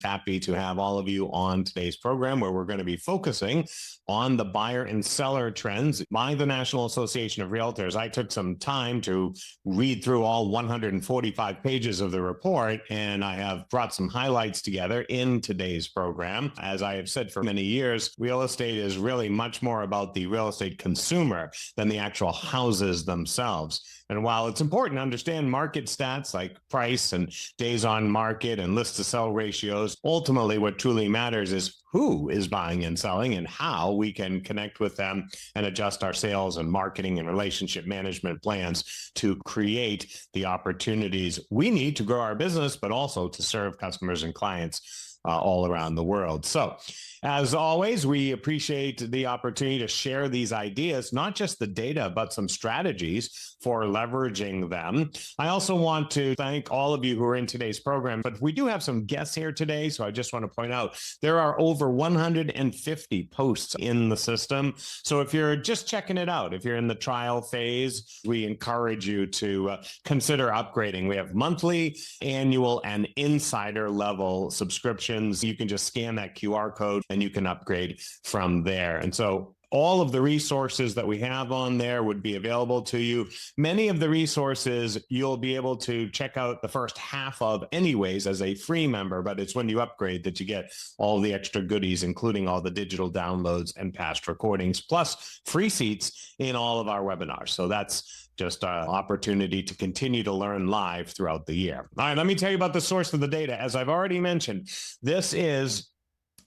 Happy to have all of you on today's program where we're going to be focusing on the buyer and seller trends by the National Association of Realtors. I took some time to read through all 145 pages of the report, and I have brought some highlights together in today's program. As I have said for many years, real estate is really much more about the real estate consumer than the actual houses themselves. And while it's important to understand market stats like price and days on market and list to sell ratios, ultimately what truly matters is who is buying and selling and how we can connect with them and adjust our sales and marketing and relationship management plans to create the opportunities we need to grow our business, but also to serve customers and clients all around the world. So, as always, we appreciate the opportunity to share these ideas, not just the data, but some strategies for leveraging them. I also want to thank all of you who are in today's program, but we do have some guests here today. So I just want to point out there are over 150 posts in the system. So if you're just checking it out, if you're in the trial phase, we encourage you to consider upgrading. We have monthly, annual, and insider level subscriptions. You can just scan that QR code and you can upgrade from there. And so all of the resources that we have on there would be available to you. Many of the resources you'll be able to check out the first half of anyways as a free member, but it's when you upgrade that you get all the extra goodies, including all the digital downloads and past recordings, plus free seats in all of our webinars. So that's just an opportunity to continue to learn live throughout the year. All right, let me tell you about the source of the data. As I've already mentioned, this is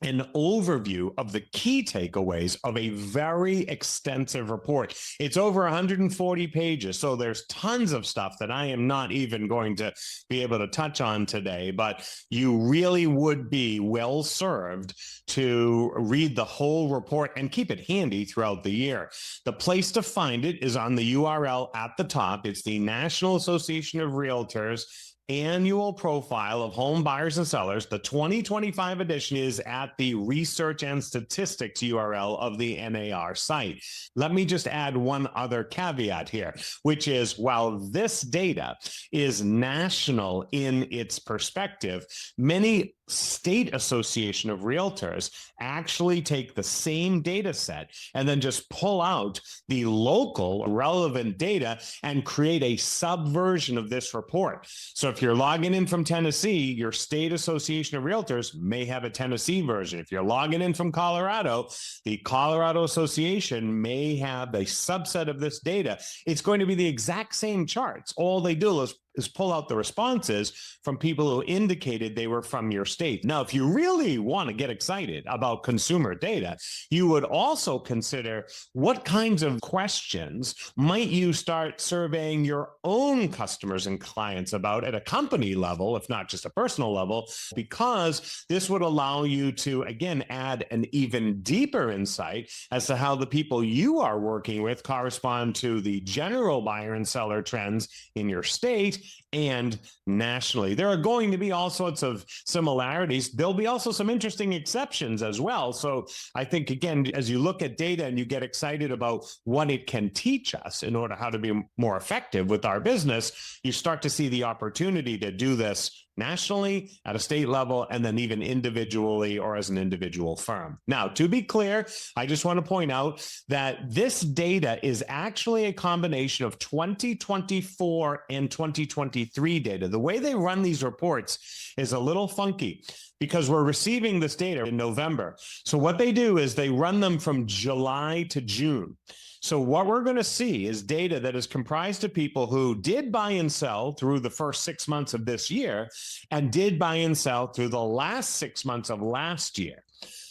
an overview of the key takeaways of a very extensive report. It's over 140 pages, so there's tons of stuff that I am not even going to be able to touch on today, but you really would be well served to read the whole report and keep it handy throughout the year. The place to find it is on the URL at the top. It's the National Association of Realtors Annual Profile of Home Buyers and Sellers. The 2025 edition is at the Research and Statistics URL of the NAR site. Let me just add one other caveat here, which is while this data is national in its perspective, many state association of realtors actually take the same data set and then just pull out the local relevant data and create a subversion of this report. So if you're logging in from Tennessee, your state association of realtors may have a Tennessee version. If you're logging in from Colorado, the Colorado Association may have a subset of this data. It's going to be the exact same charts. All they do is pull out the responses from people who indicated they were from your state. Now, if you really want to get excited about consumer data, you would also consider what kinds of questions might you start surveying your own customers and clients about at a company level, if not just a personal level, because this would allow you to, again, add an even deeper insight as to how the people you are working with correspond to the general buyer and seller trends in your state and nationally. There are going to be all sorts of similarities. There'll be also some interesting exceptions as well. So I think, again, as you look at data and you get excited about what it can teach us in order how to be more effective with our business, you start to see the opportunity to do this nationally, at a state level, and then even individually or as an individual firm. Now, to be clear, I just want to point out that this data is actually a combination of 2024 and 2023 data. The way they run these reports is a little funky because we're receiving this data in November. So what they do is they run them from July to June. So what we're going to see is data that is comprised of people who did buy and sell through the first 6 months of this year and did buy and sell through the last 6 months of last year.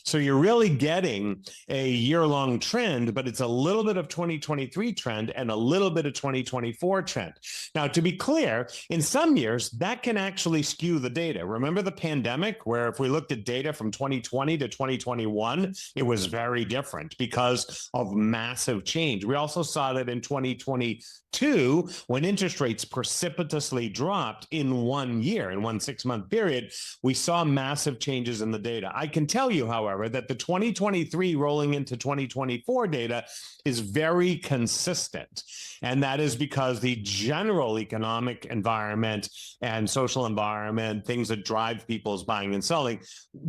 So you're really getting a year-long trend, but it's a little bit of 2023 trend and a little bit of 2024 trend. Now, to be clear, in some years, that can actually skew the data. Remember the pandemic, where if we looked at data from 2020 to 2021, it was very different because of massive change. We also saw that in 2022, when interest rates precipitously dropped in 1 year, in one 6-month period, we saw massive changes in the data. I can tell you, however, however, that the 2023 rolling into 2024 data is very consistent. And that is because the general economic environment and social environment, things that drive people's buying and selling,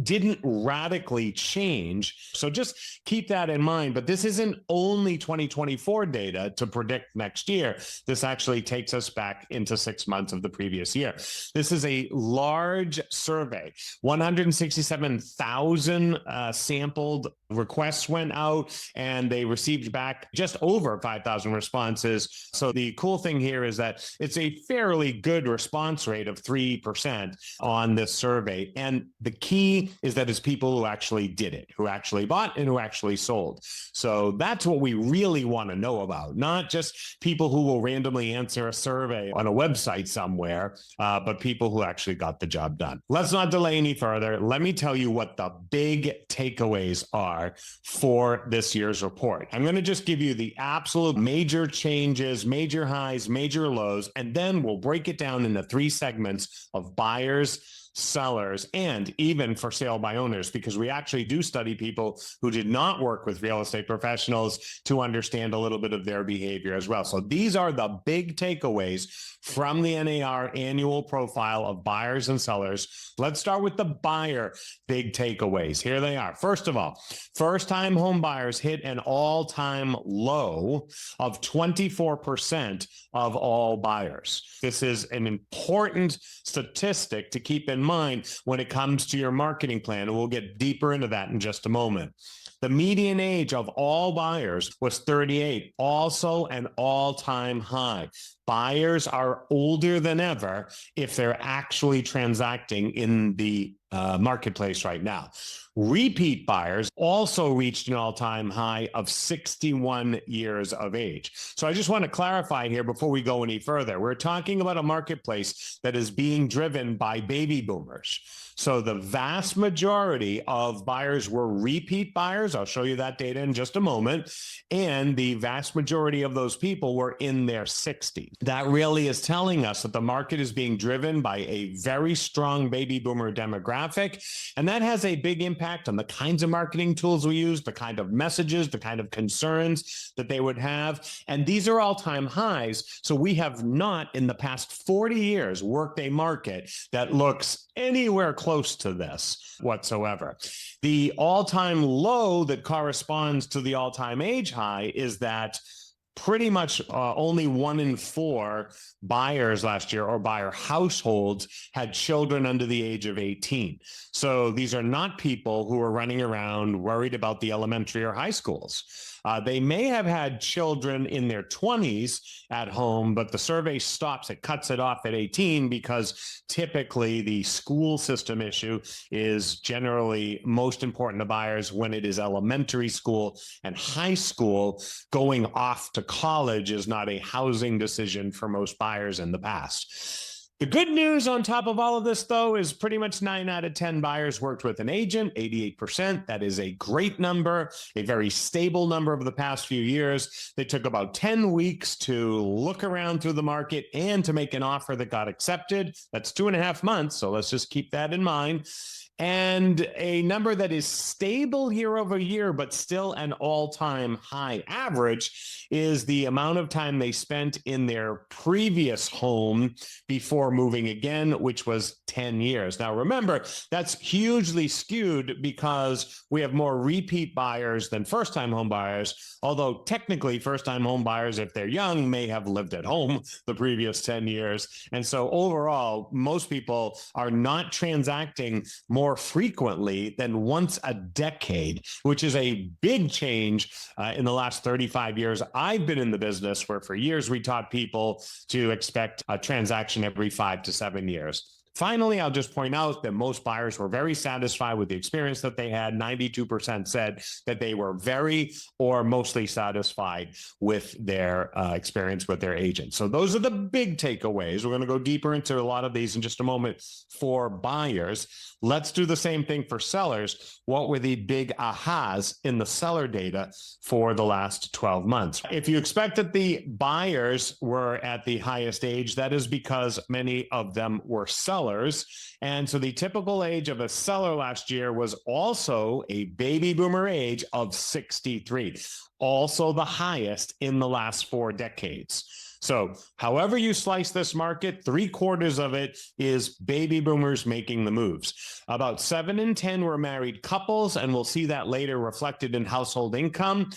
didn't radically change. So just keep that in mind. But this isn't only 2024 data to predict next year. This actually takes us back into 6 months of the previous year. This is a large survey. 167,000 sampled requests went out, and they received back just over 5,000 responses. So the cool thing here is that it's a fairly good response rate of 3% on this survey. And the key is that it's people who actually did it, who actually bought and who actually sold. So that's what we really want to know about, not just people who will randomly answer a survey on a website somewhere, but people who actually got the job done. Let's not delay any further. Let me tell you what the big takeaways are for this year's report. I'm going to just give you the absolute major changes, major highs, major lows, and then we'll break it down into 3 segments of buyers, sellers, and even for sale by owners, because we actually do study people who did not work with real estate professionals to understand a little bit of their behavior as well. So these are the big takeaways from the NAR annual profile of buyers and sellers. Let's start with the buyer big takeaways. Here they are. First of all, first-time home buyers hit an all-time low of 24% of all buyers. This is an important statistic to keep in mind when it comes to your marketing plan, and we'll get deeper into that in just a moment. The median age of all buyers was 38, also an all-time high. Buyers are older than ever if they're actually transacting in the marketplace right now. Repeat buyers also reached an all-time high of 61 years of age. So I just want to clarify here before we go any further. We're talking about a marketplace that is being driven by baby boomers. So the vast majority of buyers were repeat buyers. I'll show you that data in just a moment. And the vast majority of those people were in their 60s. That really is telling us that the market is being driven by a very strong baby boomer demographic. And that has a big impact on the kinds of marketing tools we use, the kind of messages, the kind of concerns that they would have. And these are all-time highs. So we have not in the past 40 years worked a market that looks anywhere close to this whatsoever. The all-time low that corresponds to the all-time age high is that pretty much only 1 in 4 buyers last year, or buyer households, had children under the age of 18. So these are not people who are running around worried about the elementary or high schools. They may have had children in their 20s at home, but the survey stops, it cuts it off at 18 because typically the school system issue is generally most important to buyers when it is elementary school and high school. Going off to college is not a housing decision for most buyers in the past. The good news on top of all of this, though, is pretty much 9 out of 10 buyers worked with an agent, 88%. That is a great number, a very stable number over the past few years. They took about 10 weeks to look around through the market and to make an offer that got accepted. That's 2.5 months, so let's just keep that in mind. And a number that is stable year over year, but still an all-time high average, is the amount of time they spent in their previous home before moving again, which was 10 years. Now, remember, that's hugely skewed because we have more repeat buyers than first-time home buyers, although technically first-time home buyers, if they're young, may have lived at home the previous 10 years. And so overall, most people are not transacting more frequently than once a decade, which is a big change in the last 35 years. I've been in the business where for years we taught people to expect a transaction every 5 to 7 years. Finally, I'll just point out that most buyers were very satisfied with the experience that they had. 92% said that they were very or mostly satisfied with their experience with their agent. So those are the big takeaways. We're going to go deeper into a lot of these in just a moment for buyers. Let's do the same thing for sellers. What were the big ahas in the seller data for the last 12 months? If you expect that the buyers were at the highest age, that is because many of them were sellers. sellers. And so the typical age of a seller last year was also a baby boomer age of 63, also the highest in the last 4 decades. So however you slice this market, 3/4 of it is baby boomers making the moves. About 7 in 10 were married couples, and we'll see that later reflected in household income,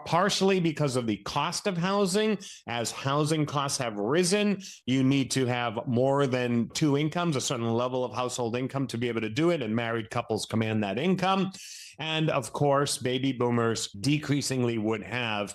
partially because of the cost of housing. As housing costs have risen, you need to have more than 2 incomes, a certain level of household income to be able to do it, and married couples command that income. And of course, baby boomers decreasingly would have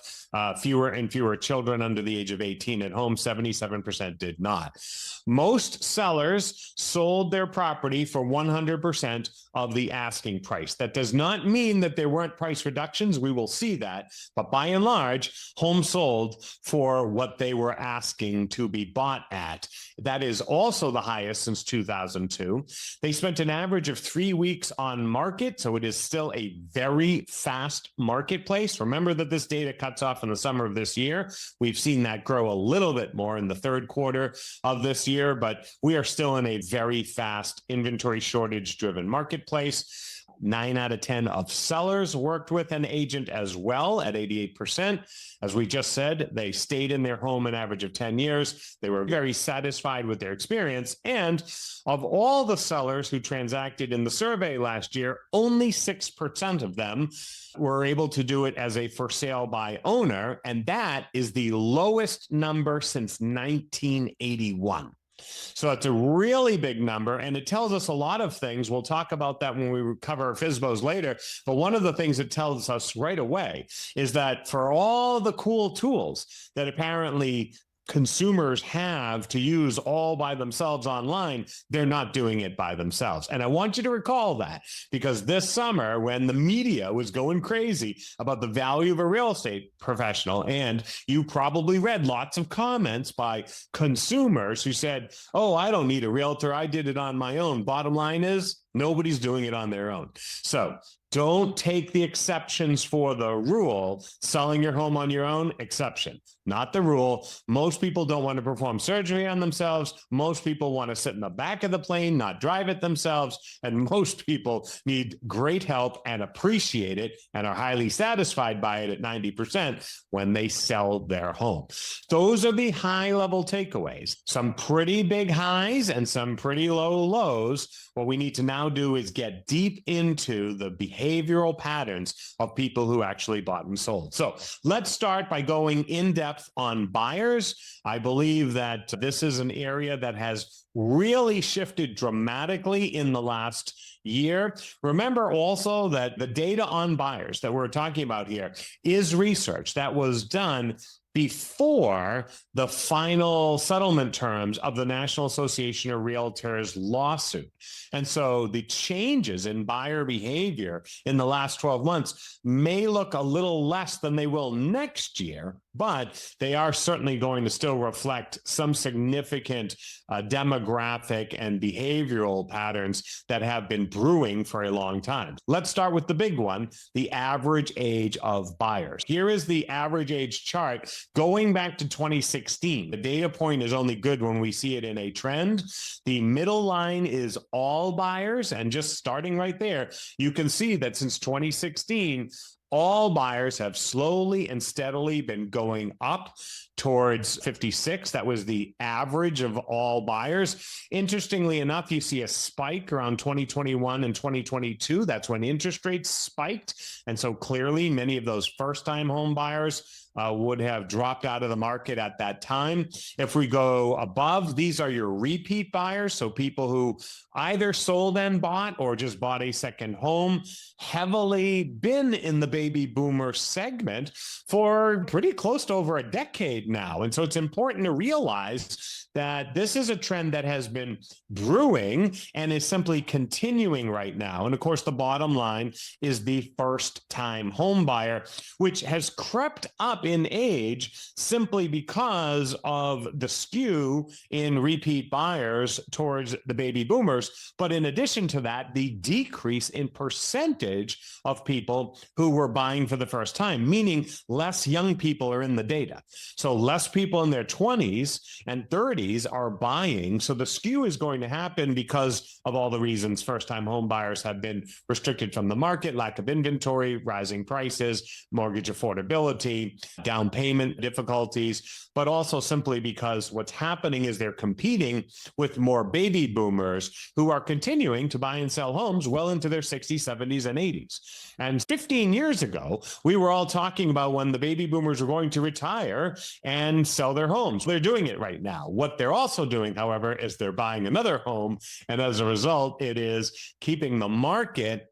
fewer and fewer children under the age of 18 at home. 77% did not. Most sellers sold their property for 100% of the asking price. That does not mean that there weren't price reductions. We will see that. But by and large, homes sold for what they were asking to be bought at. That is also the highest since 2002. They spent an average of 3 weeks on market, so it is still a very fast marketplace. Remember that this data cuts off in the summer of this year. We've seen that grow a little bit more in the 3rd quarter of this year, but we are still in a very fast inventory shortage driven marketplace. 9 out of 10 of sellers worked with an agent as well at 88%. As we just said, they stayed in their home an average of 10 years. They were very satisfied with their experience. And of all the sellers who transacted in the survey last year, only 6% of them were able to do it as a for sale by owner. And that is the lowest number since 1981. So it's a really big number, and it tells us a lot of things. We'll talk about that when we cover FSBOs later. But one of the things it tells us right away is that for all the cool tools that apparently consumers have to use all by themselves online, they're not doing it by themselves. And I want you to recall that, because this summer, when the media was going crazy about the value of a real estate professional, and you probably read lots of comments by consumers who said, oh, I don't need a realtor, I did it on my own. Bottom line is, nobody's doing it on their own. So don't take the exceptions for the rule. Selling your home on your own, exception, not the rule. Most people don't want to perform surgery on themselves. Most people want to sit in the back of the plane, not drive it themselves. And most people need great help and appreciate it and are highly satisfied by it at 90% when they sell their home. Those are the high-level takeaways. Some pretty big highs and some pretty low lows. What we need to now do is get deep into the behavioral patterns of people who actually bought and sold. So let's start by going in depth on buyers. I believe that this is an area that has really shifted dramatically in the last year. Remember also that the data on buyers that we're talking about here is research that was done before the final settlement terms of the National Association of Realtors lawsuit. And so the changes in buyer behavior in the last 12 months may look a little less than they will next year, but they are certainly going to still reflect some significant demographic and behavioral patterns that have been brewing for a long time. Let's start with the big one, the average age of buyers. Here is the average age chart going back to 2016. The data point is only good when we see it in a trend. The middle line is all buyers, and just starting right there, you can see that since 2016, all buyers have slowly and steadily been going up towards 56. That was the average of all buyers. Interestingly enough, you see a spike around 2021 and 2022. That's when interest rates spiked. And so clearly many of those first-time home buyers would have dropped out of the market at that time. If we go above, these are your repeat buyers. So people who either sold and bought or just bought a second home, heavily been in the baby boomer segment for pretty close to over a decade now. And so it's important to realize that this is a trend that has been brewing and is simply continuing right now. And of course, the bottom line is the first-time home buyer, which has crept up up in age simply because of the skew in repeat buyers towards the baby boomers. But in addition to that, the decrease in percentage of people who were buying for the first time, meaning less young people are in the data. So less people in their 20s and 30s are buying. So the skew is going to happen because of all the reasons first-time home buyers have been restricted from the market, lack of inventory, rising prices, mortgage affordability, down payment difficulties, but also simply because what's happening is they're competing with more baby boomers who are continuing to buy and sell homes well into their 60s, 70s, and 80s. And 15 years ago, we were all talking about when the baby boomers were going to retire and sell their homes. They're doing it right now. What they're also doing, however, is they're buying another home. And as a result, it is keeping the market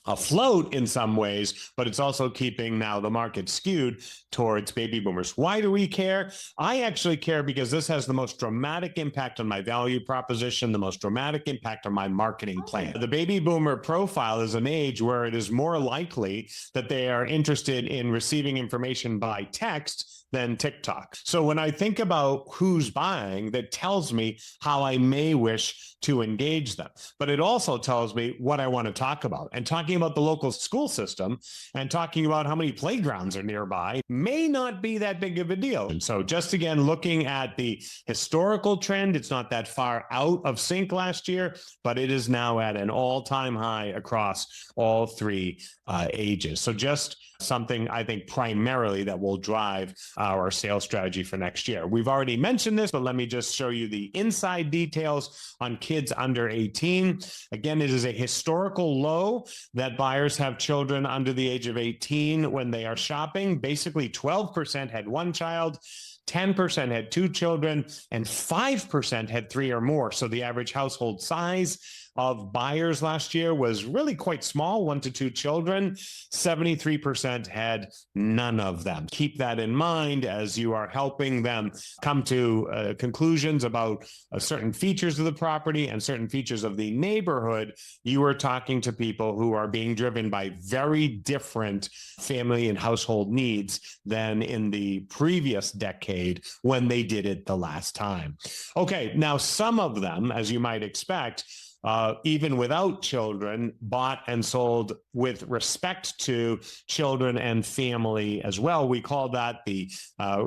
afloat in some ways, but it's also keeping now the market skewed towards baby boomers. Why do we care? I actually care because this has the most dramatic impact on my value proposition, the most dramatic impact on my marketing plan. The baby boomer profile is an age where it is more likely that they are interested in receiving information by text than TikTok. So when I think about who's buying, that tells me how I may wish to engage them. But it also tells me what I want to talk about. And talking about the local school system and talking about how many playgrounds are nearby may not be that big of a deal. And so just again, looking at the historical trend, it's not that far out of sync last year, but it is now at an all-time high across all three ages. So just something I think primarily that will drive our sales strategy for next year. We've already mentioned this, but let me just show you the inside details on kids under 18. Again, it is a historical low that buyers have children under the age of 18 when they are shopping. Basically, 12% had one child, 10% had two children, and 5% had three or more. So the average household size of buyers last year was really quite small, 1 to 2 children. 73% had none of them. Keep that in mind as you are helping them come to conclusions about certain features of the property and certain features of the neighborhood. You are talking to people who are being driven by very different family and household needs than in the previous decade when they did it the last time. Okay, now some of them, as you might expect, even without children, bought and sold with respect to children and family as well. We call that the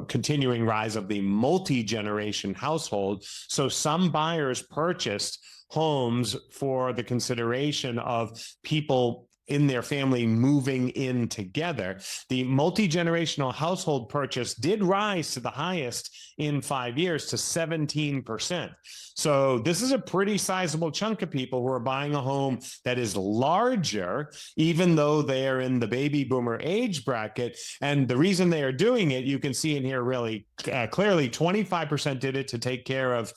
continuing rise of the multi-generation household. So some buyers purchased homes for the consideration of people in their family moving in together. The multi-generational household purchase did rise to the highest in 5 years to 17%. So this is a pretty sizable chunk of people who are buying a home that is larger, even though they are in the baby boomer age bracket. And the reason they are doing it, you can see in here really clearly, 25% did it to take care of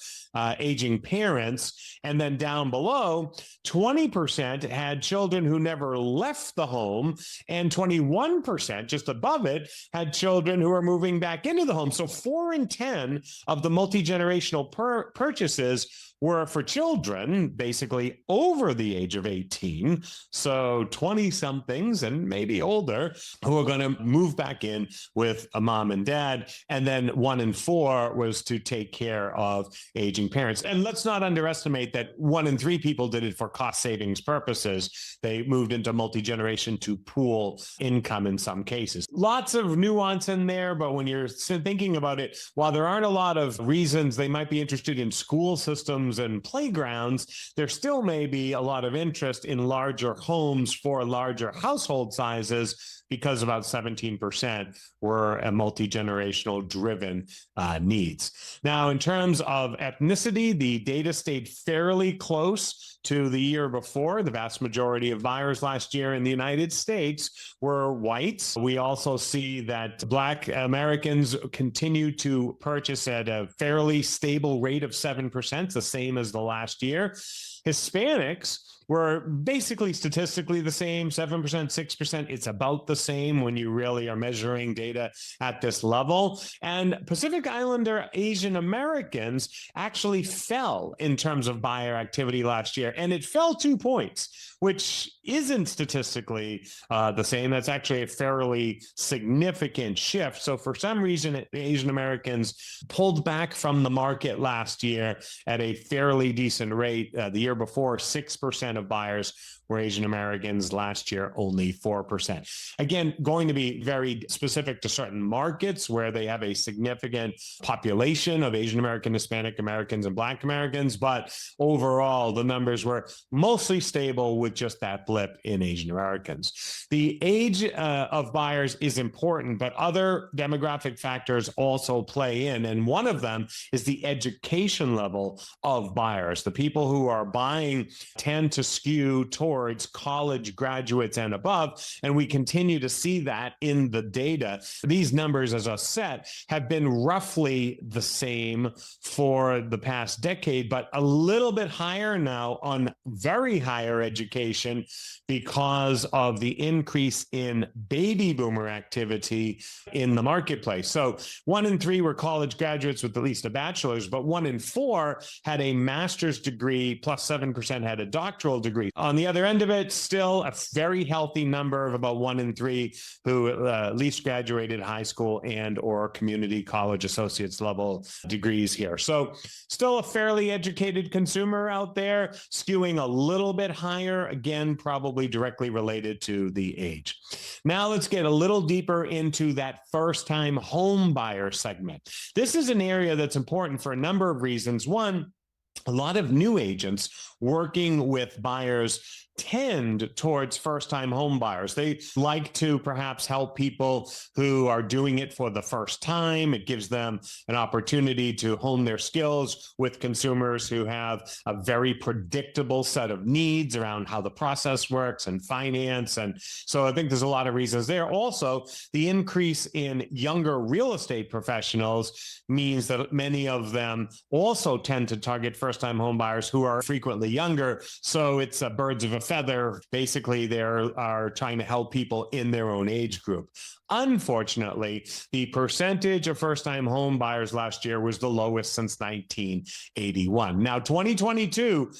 aging parents. And then down below, 20% had children who never left the home, and 21%, just above it, had children who are moving back into the home. So 4 in 10 of the multi-generational purchases were for children, basically over the age of 18. So 20-somethings and maybe older who are going to move back in with a mom and dad. And then 1 in 4 was to take care of aging parents. And let's not underestimate that 1 in 3 people did it for cost savings purposes. They moved into multi-generation to pool income in some cases. Lots of nuance in there, but when you're thinking about it, while there aren't a lot of reasons they might be interested in school systems and playgrounds, there still may be a lot of interest in larger homes for larger household sizes, because about 17% were a multi-generational driven needs. Now, in terms of ethnicity, the data stayed fairly close to the year before. The vast majority of buyers last year in the United States were whites. We also see that Black Americans continue to purchase at a fairly stable rate of 7%, the same as the last year. Hispanics were basically statistically the same, 7%, 6%. It's about the same when you really are measuring data at this level. And Pacific Islander Asian Americans actually fell in terms of buyer activity last year, and it fell 2 points, which isn't statistically the same. That's actually a fairly significant shift. So for some reason, Asian Americans pulled back from the market last year at a fairly decent rate. The year before, 6% of buyers were Asian Americans. Last year, only 4%. Again, going to be very specific to certain markets where they have a significant population of Asian American, Hispanic Americans, and Black Americans. But overall, the numbers were mostly stable with just that blip in Asian Americans. The age of buyers is important, but other demographic factors also play in. And one of them is the education level of buyers. The people who are buying tend to skew towards college graduates and above, and we continue to see that in the data. These numbers as a set have been roughly the same for the past decade, but a little bit higher now on very higher education because of the increase in baby boomer activity in the marketplace. So 1 in 3 were college graduates with at least a bachelor's, but 1 in 4 had a master's degree, plus 7% had a doctoral degree. On the other end of it, still a very healthy number of about 1 in 3 who at least graduated high school and or community college associates level degrees here. So still a fairly educated consumer out there, skewing a little bit higher, again, probably directly related to the age. Now let's get a little deeper into that first-time home buyer segment. This is an area that's important for a number of reasons. One, a lot of new agents working with buyers tend towards first-time home buyers. They like to perhaps help people who are doing it for the first time. It gives them an opportunity to hone their skills with consumers who have a very predictable set of needs around how the process works and finance. And so I think there's a lot of reasons there. Also, the increase in younger real estate professionals means that many of them also tend to target first-time home buyers who are frequently younger. So it's a birds of a feather. Basically, they are trying to help people in their own age group. Unfortunately, the percentage of first-time home buyers last year was the lowest since 1981. Now, 2022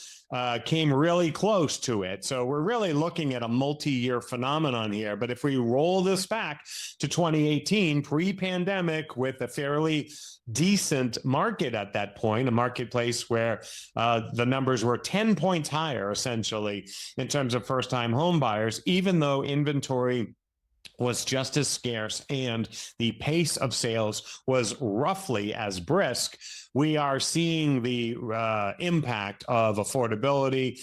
came really close to it. So we're really looking at a multi-year phenomenon here. But if we roll this back to 2018, pre-pandemic, with a fairly decent market at that point, a marketplace where the numbers were 10 points higher, essentially, in terms of first-time home buyers, even though inventory was just as scarce and the pace of sales was roughly as brisk, we are seeing the impact of affordability,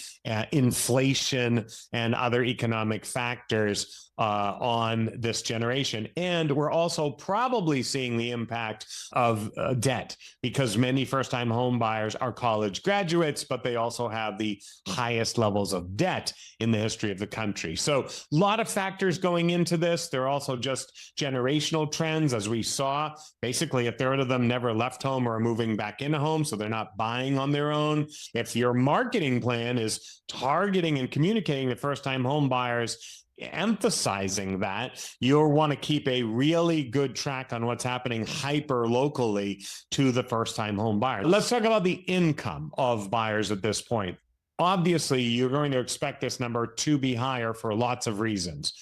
inflation, and other economic factors on this generation. And we're also probably seeing the impact of debt, because many first-time home buyers are college graduates, but they also have the highest levels of debt in the history of the country. So a lot of factors going into this. There are also just generational trends, as we saw. Basically, a third of them never left home or are moving back into home, so they're not buying on their own. If your marketing plan is targeting and communicating to first-time home buyers, emphasizing that, you'll want to keep a really good track on what's happening hyper locally to the first-time home buyer. Let's talk about the income of buyers at this point. Obviously, you're going to expect this number to be higher for lots of reasons.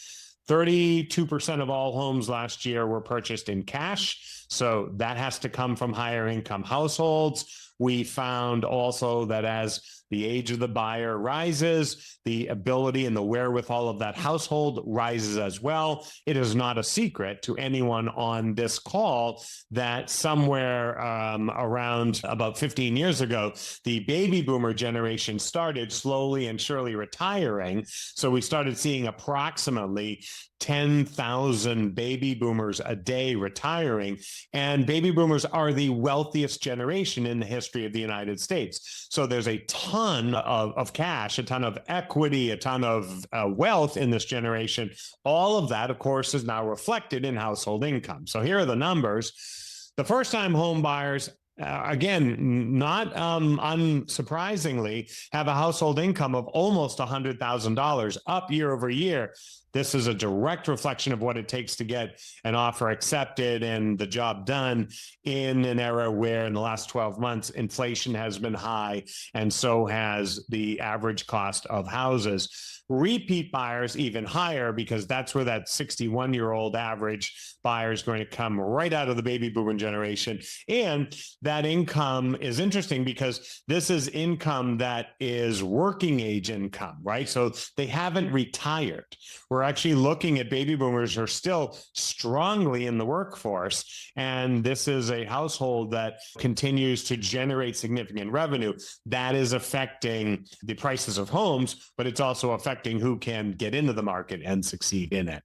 32% of all homes last year were purchased in cash, so that has to come from higher income households. We found also that as the age of the buyer rises, the ability and the wherewithal of that household rises as well. It is not a secret to anyone on this call that somewhere around about 15 years ago, the baby boomer generation started slowly and surely retiring. So we started seeing approximately 10,000 baby boomers a day retiring. And baby boomers are the wealthiest generation in the history of the United States. So there's a ton of cash, a ton of equity, a ton of wealth in this generation. All of that, of course, is now reflected in household income. So here are the numbers. The first-time home buyers again, not unsurprisingly, have a household income of almost $100,000, up year over year. This is a direct reflection of what it takes to get an offer accepted and the job done in an era where in the last 12 months, inflation has been high, and so has the average cost of houses. Repeat buyers even higher, because that's where that 61-year-old average buyer is going to come right out of the baby boomer generation. And that income is interesting because this is income that is working age income, right? So they haven't retired. We're actually looking at baby boomers who are still strongly in the workforce. And this is a household that continues to generate significant revenue. That is affecting the prices of homes, but it's also affecting who can get into the market and succeed in it.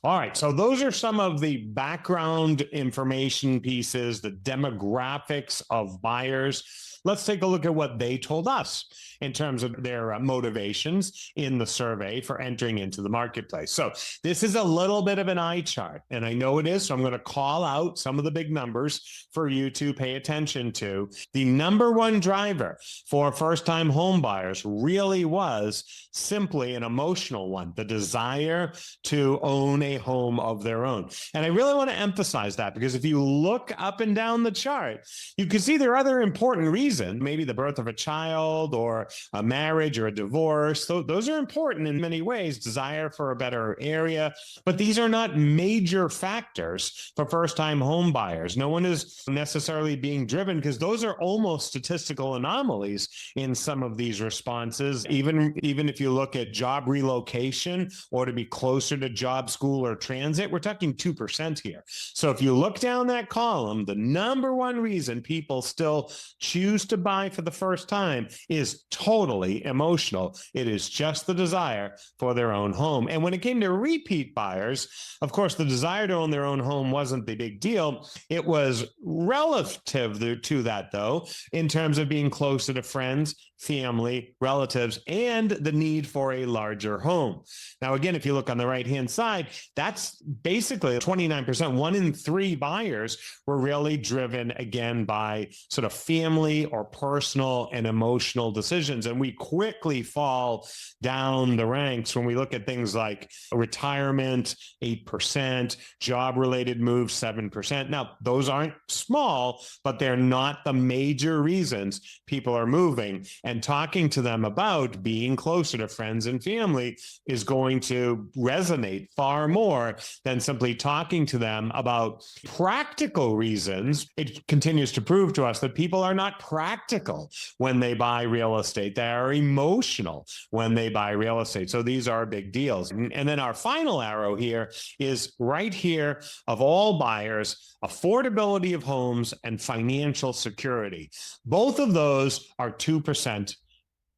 All right, so those are some of the background information pieces, the demographics of buyers. Let's take a look at what they told us in terms of their motivations in the survey for entering into the marketplace. So this is a little bit of an eye chart, and I know it is, so I'm going to call out some of the big numbers for you to pay attention to. The number one driver for first-time home buyers really was simply an emotional one, the desire to own a home of their own. And I really want to emphasize that, because if you look up and down the chart, you can see there are other important reasons, maybe the birth of a child or a marriage or a divorce. Those are important in many ways, desire for a better area, but these are not major factors for first-time home buyers. No one is necessarily being driven, because those are almost statistical anomalies in some of these responses. Even if you look at job relocation or to be closer to job, school, or transit, we're talking 2% here. So if you look down that column, the number one reason people still choose to buy for the first time is totally emotional. It is just the desire for their own home. And when it came to repeat buyers, of course, the desire to own their own home wasn't the big deal. It was relative to that, though, in terms of being closer to friends, family, relatives, and the need for a larger home. Now, again, if you look on the right-hand side, that's basically 29%. 1 in 3 buyers were really driven, again, by sort of family or personal and emotional decisions. And we quickly fall down the ranks when we look at things like retirement, 8%, job-related moves, 7%. Now, those aren't small, but they're not the major reasons people are moving. And talking to them about being closer to friends and family is going to resonate far more than simply talking to them about practical reasons. It continues to prove to us that people are not practical when they buy real estate. They are emotional when they buy real estate. So these are big deals. And then our final arrow here is right here of all buyers: affordability of homes and financial security. Both of those are 2%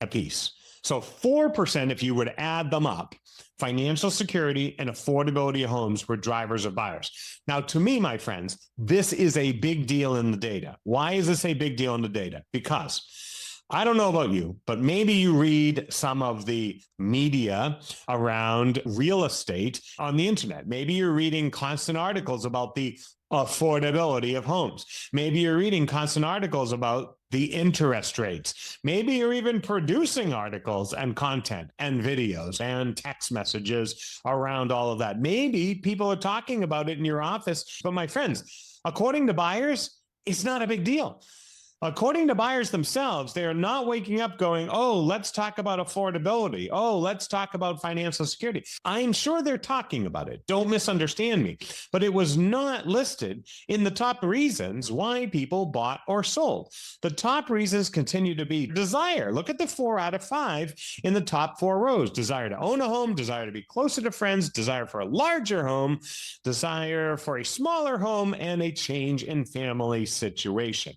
apiece. So 4%, if you would add them up, financial security and affordability of homes were drivers of buyers. Now, to me, my friends, this is a big deal in the data. Why is this a big deal in the data? Because I don't know about you, but maybe you read some of the media around real estate on the internet. Maybe you're reading constant articles about the affordability of homes. Maybe you're reading constant articles about the interest rates. Maybe you're even producing articles and content and videos and text messages around all of that. Maybe people are talking about it in your office, but my friends, according to buyers, it's not a big deal. According to buyers themselves, they are not waking up going, oh, let's talk about affordability. Oh, let's talk about financial security. I'm sure they're talking about it. Don't misunderstand me. But it was not listed in the top reasons why people bought or sold. The top reasons continue to be desire. Look at the 4 out of 5 in the top 4 rows. Desire to own a home, desire to be closer to friends, desire for a larger home, desire for a smaller home, and a change in family situation.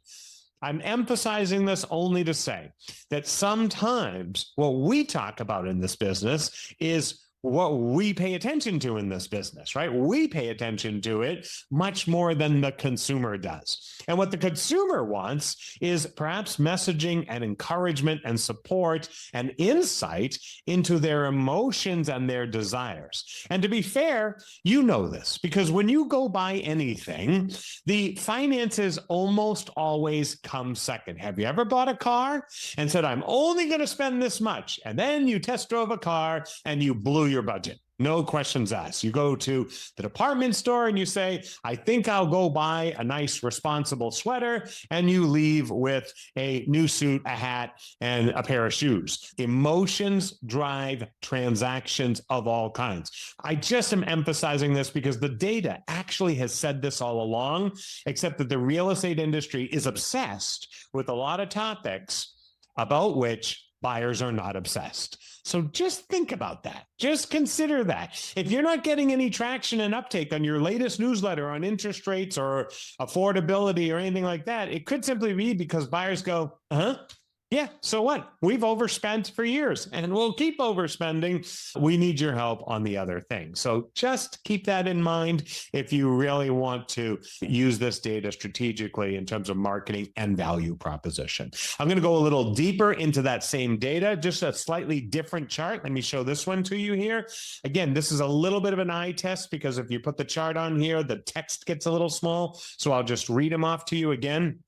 I'm emphasizing this only to say that sometimes what we talk about in this business is what we pay attention to in this business, right? We pay attention to it much more than the consumer does. And what the consumer wants is perhaps messaging and encouragement and support and insight into their emotions and their desires. And to be fair, you know this because when you go buy anything, the finances almost always come second. Have you ever bought a car and said, I'm only going to spend this much? And then you test drove a car and you blew your budget. No questions asked. You go to the department store and you say, I think I'll go buy a nice, responsible sweater. And you leave with a new suit, a hat, and a pair of shoes. Emotions drive transactions of all kinds. I just am emphasizing this because the data actually has said this all along, except that the real estate industry is obsessed with a lot of topics about which buyers are not obsessed. So just think about that. Just consider that. If you're not getting any traction and uptake on your latest newsletter on interest rates or affordability or anything like that, it could simply be because buyers go, yeah, so what? We've overspent for years and we'll keep overspending. We need your help on the other thing. So just keep that in mind if you really want to use this data strategically in terms of marketing and value proposition. I'm going to go a little deeper into that same data, just a slightly different chart. Let me show this one to you here. Again, this is a little bit of an eye test because if you put the chart on here, the text gets a little small. So I'll just read them off to you again.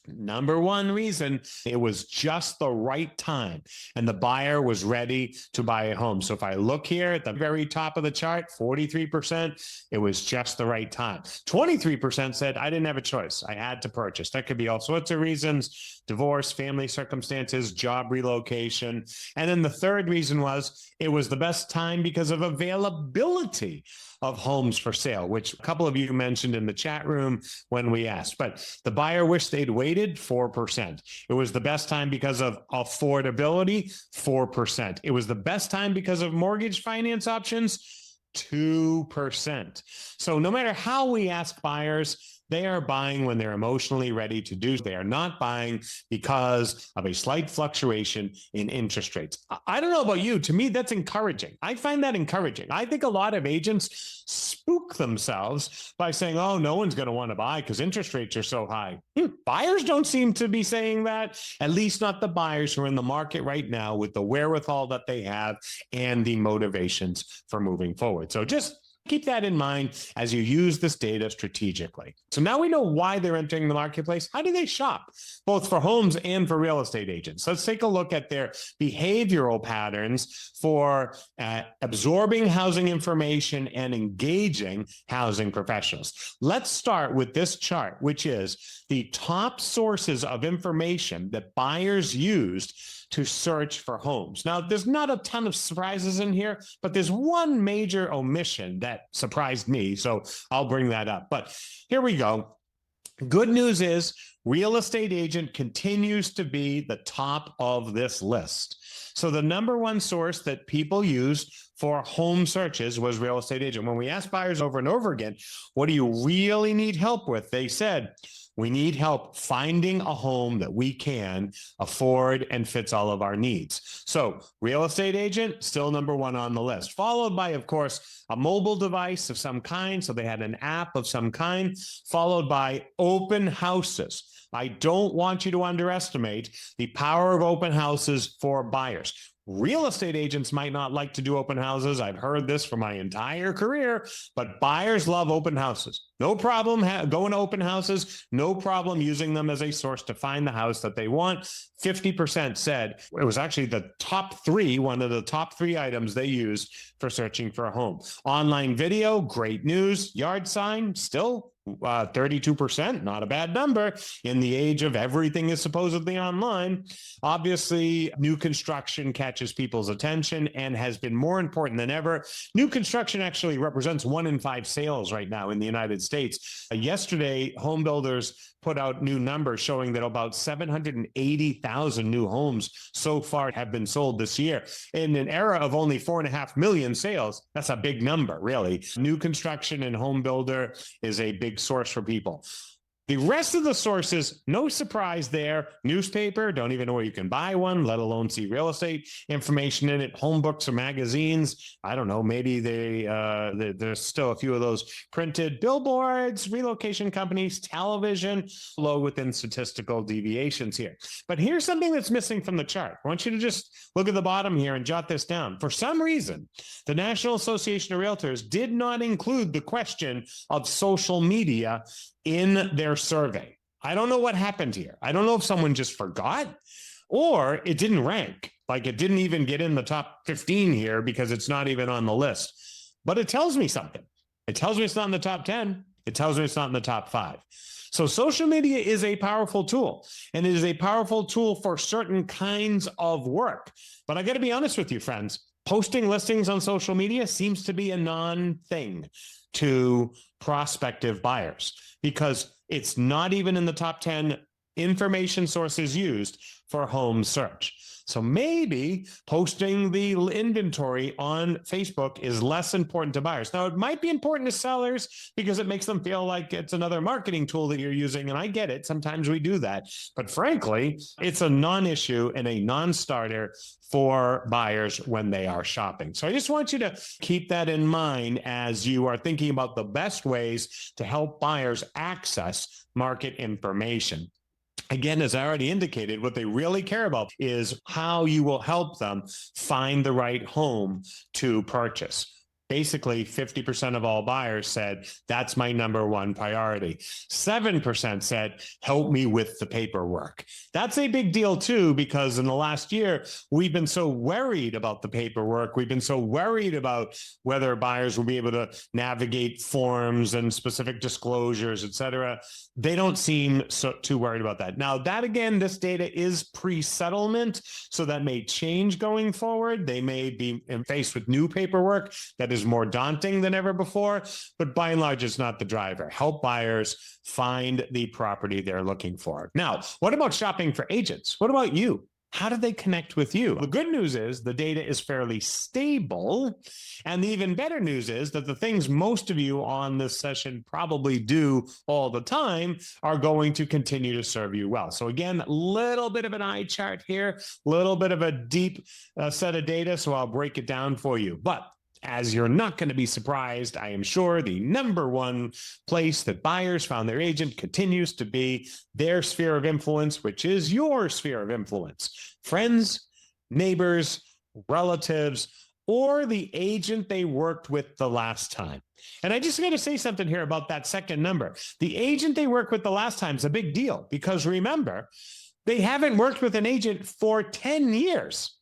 Number one reason, it was just the right time and the buyer was ready to buy a home. So if I look here at the very top of the chart, 43%, it was just the right time. 23% said, I didn't have a choice. I had to purchase. That could be all sorts of reasons: divorce, family circumstances, job relocation. And then the third reason was it was the best time because of availability of homes for sale, which a couple of you mentioned in the chat room when we asked. But the buyer wished they'd waited, 4%. It was the best time because of affordability, 4%. It was the best time because of mortgage finance options, 2%. So no matter how we ask buyers, they are buying when they're emotionally ready to do. They are not buying because of a slight fluctuation in interest rates. I don't know about you. To me, that's encouraging. I find that encouraging. I think a lot of agents spook themselves by saying, oh, no one's going to want to buy because interest rates are so high. Buyers don't seem to be saying that, at least not the buyers who are in the market right now with the wherewithal that they have and the motivations for moving forward. So just keep that in mind as you use this data strategically. So now we know why they're entering the marketplace. How do they shop, both for homes and for real estate agents? Let's take a look at their behavioral patterns for absorbing housing information and engaging housing professionals. Let's start with this chart, which is the top sources of information that buyers used to search for homes. Now, there's not a ton of surprises in here, but there's one major omission that surprised me. So I'll bring that up. But here we go. Good news is real estate agent continues to be the top of this list. So the number one source that people used for home searches was real estate agent. When we asked buyers over and over again, what do you really need help with? They said, we need help finding a home that we can afford and fits all of our needs. So real estate agent, still number one on the list, followed by, of course, a mobile device of some kind. So they had an app of some kind, followed by open houses. I don't want you to underestimate the power of open houses for buyers. Real estate agents might not like to do open houses. I've heard this for my entire career, but buyers love open houses. No problem going to open houses. No problem using them as a source to find the house that they want. 50% said it was actually the top three, one of the top three items they used for searching for a home. Online video, great news. Yard sign, still 32%, not a bad number in the age of everything is supposedly online. Obviously, new construction catches people's attention and has been more important than ever. New construction actually represents 1 in 5 sales right now in the United States. Yesterday, home builders put out new numbers showing that about 780,000 new homes so far have been sold this year. In an era of only 4.5 million sales, that's a big number, really. New construction and home builder is a big source for people. The rest of the sources, no surprise there. Newspaper, don't even know where you can buy one, let alone see real estate information in it. Home books or magazines, I don't know, maybe there's still a few of those printed. Billboards, relocation companies, television, low within statistical deviations here. But here's something that's missing from the chart. I want you to just look at the bottom here and jot this down. For some reason, the National Association of Realtors did not include the question of social media in their survey. I don't know what happened here. I don't know if someone just forgot or it didn't rank. Like it didn't even get in the top 15 here because it's not even on the list. But it tells me something. It tells me it's not in the top 10. It tells me it's not in the top 5. So social media is a powerful tool, and it is a powerful tool for certain kinds of work. But I got to be honest with you, friends. Posting listings on social media seems to be a non-thing to prospective buyers because it's not even in the top 10 information sources used for home search. So maybe posting the inventory on Facebook is less important to buyers. Now, it might be important to sellers because it makes them feel like it's another marketing tool that you're using. And I get it. Sometimes we do that. But frankly, it's a non-issue and a non-starter for buyers when they are shopping. So I just want you to keep that in mind as you are thinking about the best ways to help buyers access market information. Again, as I already indicated, what they really care about is how you will help them find the right home to purchase. Basically, 50% of all buyers said, that's my number one priority. 7% said, help me with the paperwork. That's a big deal too, because in the last year, we've been so worried about the paperwork. We've been so worried about whether buyers will be able to navigate forms and specific disclosures, et cetera. They don't seem too worried about that. Now, that again, this data is pre-settlement, so that may change going forward. They may be faced with new paperwork that is more daunting than ever before, but by and large, it's not the driver. Help buyers find the property they're looking for. Now, what about shopping for agents? What about you? How do they connect with you? The good news is the data is fairly stable. And the even better news is that the things most of you on this session probably do all the time are going to continue to serve you well. So again, a little bit of an eye chart here, a little bit of a deep set of data. So I'll break it down for you. But as you're not going to be surprised, I am sure the number one place that buyers found their agent continues to be their sphere of influence, which is your sphere of influence. Friends, neighbors, relatives, or the agent they worked with the last time. And I just got to say something here about that second number. The agent they worked with the last time is a big deal because remember, they haven't worked with an agent for 10 years.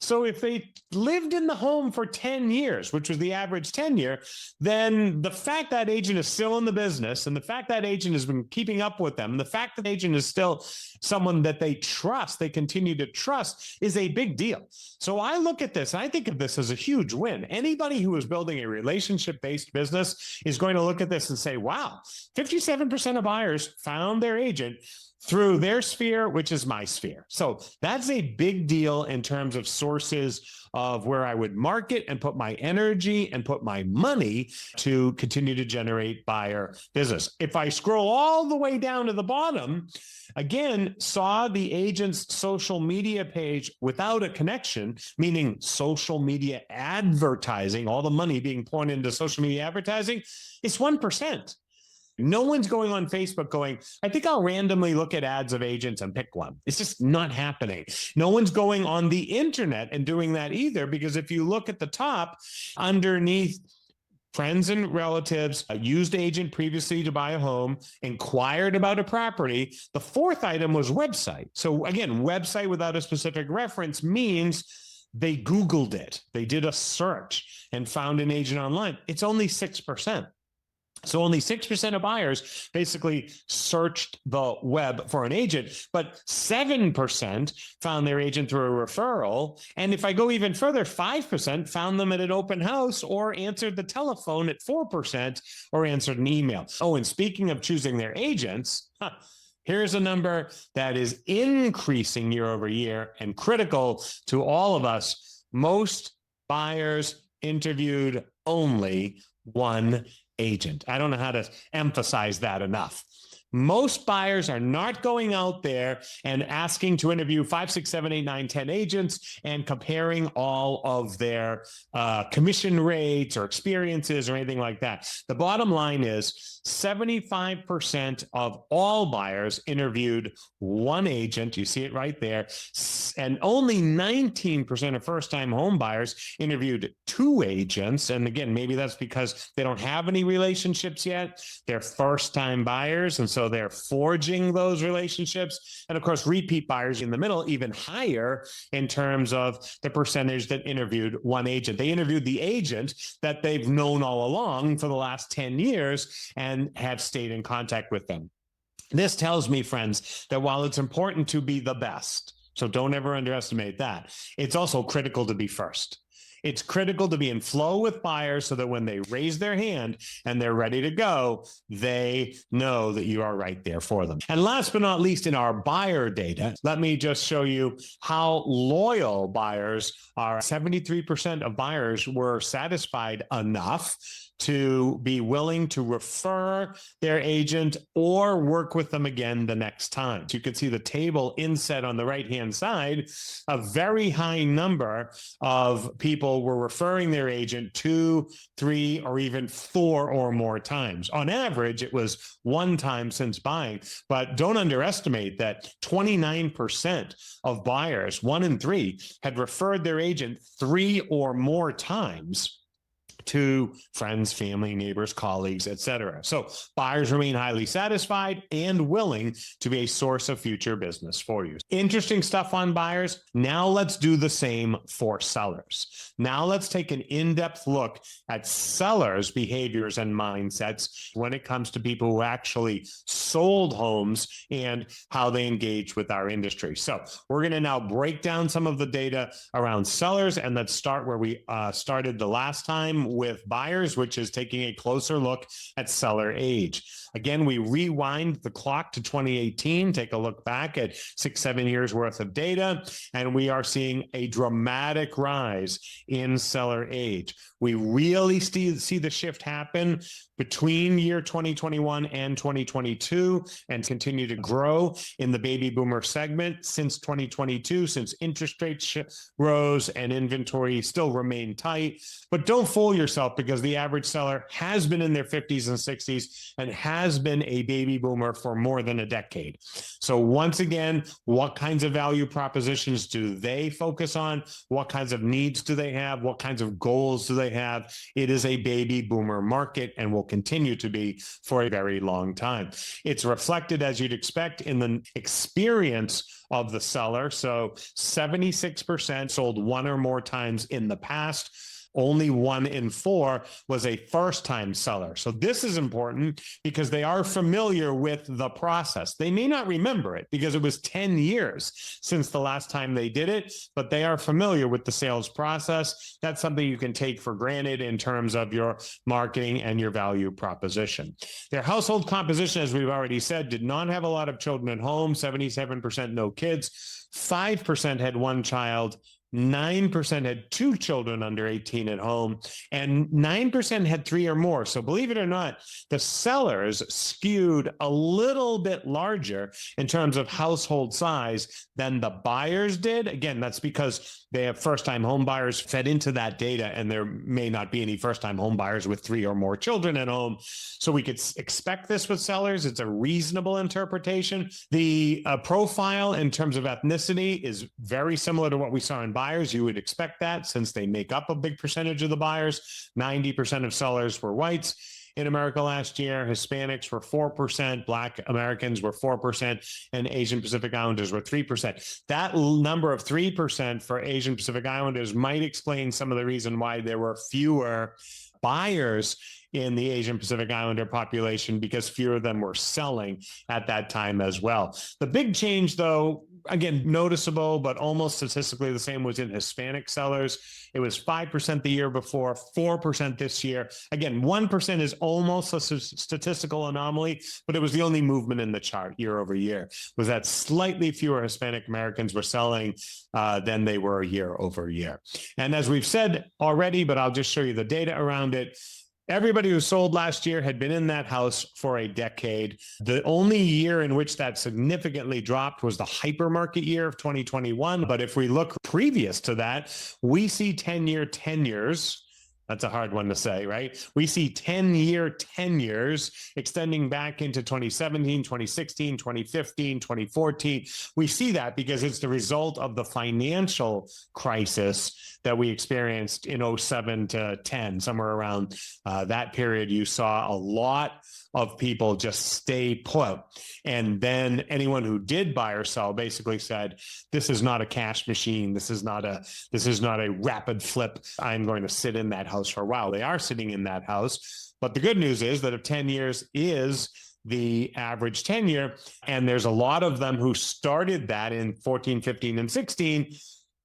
So if they lived in the home for 10 years, which was the average tenure, then the fact that agent is still in the business and the fact that agent has been keeping up with them, the fact that agent is still someone that they trust, they continue to trust, is a big deal. So I look at this, I think of this as a huge win. Anybody who is building a relationship-based business is going to look at this and say, wow, 57% of buyers found their agent through their sphere, which is my sphere. So that's a big deal in terms of sources of where I would market and put my energy and put my money to continue to generate buyer business. If I scroll all the way down to the bottom, again, saw the agent's social media page without a connection, meaning social media advertising, all the money being poured into social media advertising, it's 1%. No one's going on Facebook going, I think I'll randomly look at ads of agents and pick one. It's just not happening. No one's going on the internet and doing that either, because if you look at the top underneath friends and relatives, a used agent previously to buy a home, inquired about a property, the fourth item was website. So again, website without a specific reference means they Googled it. They did a search and found an agent online. It's only 6%. So only 6% of buyers basically searched the web for an agent, but 7% found their agent through a referral. And if I go even further, 5% found them at an open house or answered the telephone at 4% or answered an email. Oh, and speaking of choosing their agents, here's a number that is increasing year over year and critical to all of us. Most buyers interviewed only one agent. I don't know how to emphasize that enough. Most buyers are not going out there and asking to interview 5, 6, 7, 8, 9, 10 agents and comparing all of their commission rates or experiences or anything like that. The bottom line is 75% of all buyers interviewed one agent. You see it right there. And only 19% of first-time home buyers interviewed two agents. And again, maybe that's because they don't have any relationships yet. They're first-time buyers, and so they're forging those relationships. And of course, repeat buyers in the middle, even higher in terms of the percentage that interviewed one agent. They interviewed the agent that they've known all along for the last 10 years and have stayed in contact with them. This tells me, friends, that while it's important to be the best, so don't ever underestimate that, it's also critical to be first. It's critical to be in flow with buyers so that when they raise their hand and they're ready to go, they know that you are right there for them. And last but not least, in our buyer data, let me just show you how loyal buyers are. 73% of buyers were satisfied enough to be willing to refer their agent or work with them again the next time. So you can see the table inset on the right-hand side. A very high number of people were referring their agent 2, 3, or even 4 or more times. On average, it was one time since buying, but don't underestimate that 29% of buyers, 1 in 3, had referred their agent 3 or more times to friends, family, neighbors, colleagues, etc. So buyers remain highly satisfied and willing to be a source of future business for you. Interesting stuff on buyers. Now let's do the same for sellers. Now let's take an in-depth look at sellers' behaviors and mindsets when it comes to people who actually sold homes and how they engage with our industry. So we're going to now break down some of the data around sellers, and let's start where we started the last time with buyers, which is taking a closer look at seller age. Again, we rewind the clock to 2018, take a look back at 6, 7 years worth of data, and we are seeing a dramatic rise in seller age. We really see the shift happen between year 2021 and 2022 and continue to grow in the baby boomer segment since 2022, since interest rates rose and inventory still remained tight. But don't fool yourself, because the average seller has been in their 50s and 60s and has been a baby boomer for more than a decade. So once again, what kinds of value propositions do they focus on? What kinds of needs do they have? What kinds of goals do they have? It is a baby boomer market and will continue to be for a very long time. It's reflected, as you'd expect, in the experience of the seller. So 76% sold 1 or more times in the past. Only 1 in 4 was a first-time seller. So this is important because they are familiar with the process. They may not remember it because it was 10 years since the last time they did it, but they are familiar with the sales process. That's something you can take for granted in terms of your marketing and your value proposition. Their household composition, as we've already said, did not have a lot of children at home. 77% no kids. 5% had 1 child. 9% had 2 children under 18 at home, and 9% had 3 or more. So believe it or not, the sellers skewed a little bit larger in terms of household size than the buyers did. Again, that's because they have first-time home buyers fed into that data, and there may not be any first-time home buyers with 3 or more children at home. So we could expect this with sellers. It's a reasonable interpretation. The profile in terms of ethnicity is very similar to what we saw in buyers. You would expect that since they make up a big percentage of the buyers. 90% of sellers were whites in America last year. Hispanics were 4%, Black Americans were 4%, and Asian Pacific Islanders were 3%. That number of 3% for Asian Pacific Islanders might explain some of the reason why there were fewer buyers in the Asian Pacific Islander population, because fewer of them were selling at that time as well. The big change, though, again, noticeable, but almost statistically the same, was in Hispanic sellers. It was 5% the year before, 4% this year. Again, 1% is almost a statistical anomaly, but it was the only movement in the chart year over year, was that slightly fewer Hispanic Americans were selling than they were year over year. And as we've said already, but I'll just show you the data around it, Everybody who sold last year had been in that house for a decade. The only year in which that significantly dropped was the hypermarket year of 2021. But if we look previous to that, we see 10-year tenures. That's a hard one to say, right? We see 10-year tenures extending back into 2017, 2016, 2015, 2014. We see that because it's the result of the financial crisis that we experienced in 07 to 10, somewhere around that period. You saw a lot of people just stay put. And then anyone who did buy or sell basically said, this is not a cash machine. This is not a rapid flip. I'm going to sit in that house for a while. They are sitting in that house. But the good news is that if 10 years is the average tenure, and there's a lot of them who started that in 14, 15, and 16,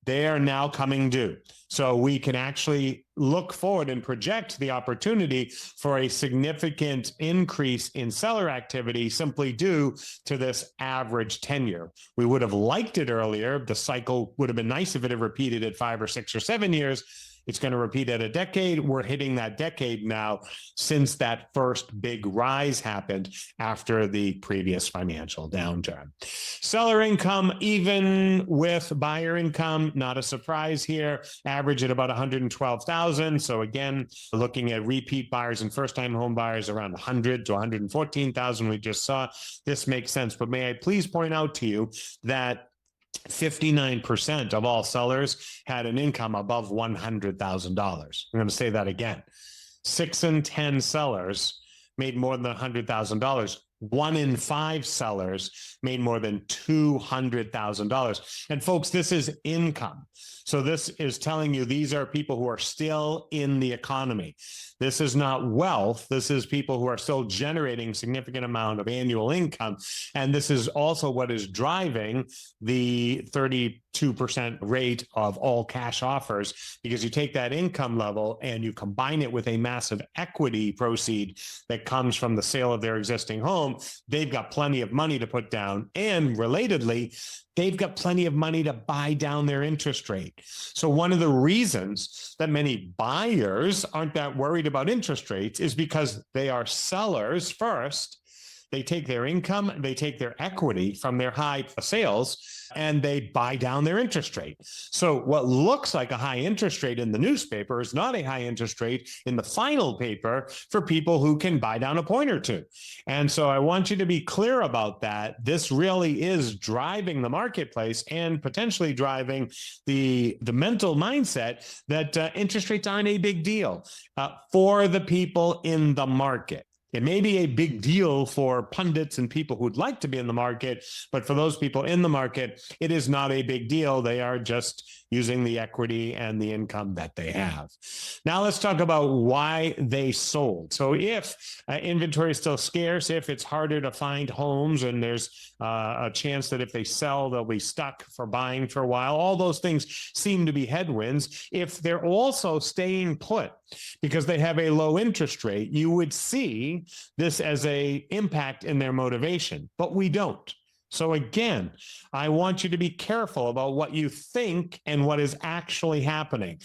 they are now coming due. So we can actually look forward and project the opportunity for a significant increase in seller activity simply due to this average tenure. We would have liked it earlier. The cycle would have been nice if it had repeated at 5 or 6 or 7 years. It's going to repeat at a decade. We're hitting that decade now since that first big rise happened after the previous financial downturn. Seller income, even with buyer income, not a surprise here, average at about 112,000. So again, looking at repeat buyers and first-time home buyers around 100 to 114,000 we just saw. This makes sense. But may I please point out to you that 59% of all sellers had an income above $100,000. I'm going to say that again. 6 in 10 sellers made more than $100,000. 1 in 5 sellers made more than $200,000. And folks, this is income. So this is telling you these are people who are still in the economy. This is not wealth. This is people who are still generating significant amount of annual income. And this is also what is driving the 32% rate of all cash offers, because you take that income level and you combine it with a massive equity proceed that comes from the sale of their existing home. They've got plenty of money to put down. And relatedly, they've got plenty of money to buy down their interest rate. So one of the reasons that many buyers aren't that worried about interest rates is because they are sellers first. They take their income, they take their equity from their high sales, and they buy down their interest rate. So what looks like a high interest rate in the newspaper is not a high interest rate in the final paper for people who can buy down a point or two. And so I want you to be clear about that. This really is driving the marketplace and potentially driving the mental mindset that interest rates aren't a big deal for the people in the market. It may be a big deal for pundits and people who'd like to be in the market, but for those people in the market, it is not a big deal. They are just using the equity and the income that they have. Now let's talk about why they sold. So if inventory is still scarce, if it's harder to find homes and there's a chance that if they sell, they'll be stuck for buying for a while, all those things seem to be headwinds. If they're also staying put because they have a low interest rate, you would see this as an impact in their motivation, but we don't. So again, I want you to be careful about what you think and what is actually happening.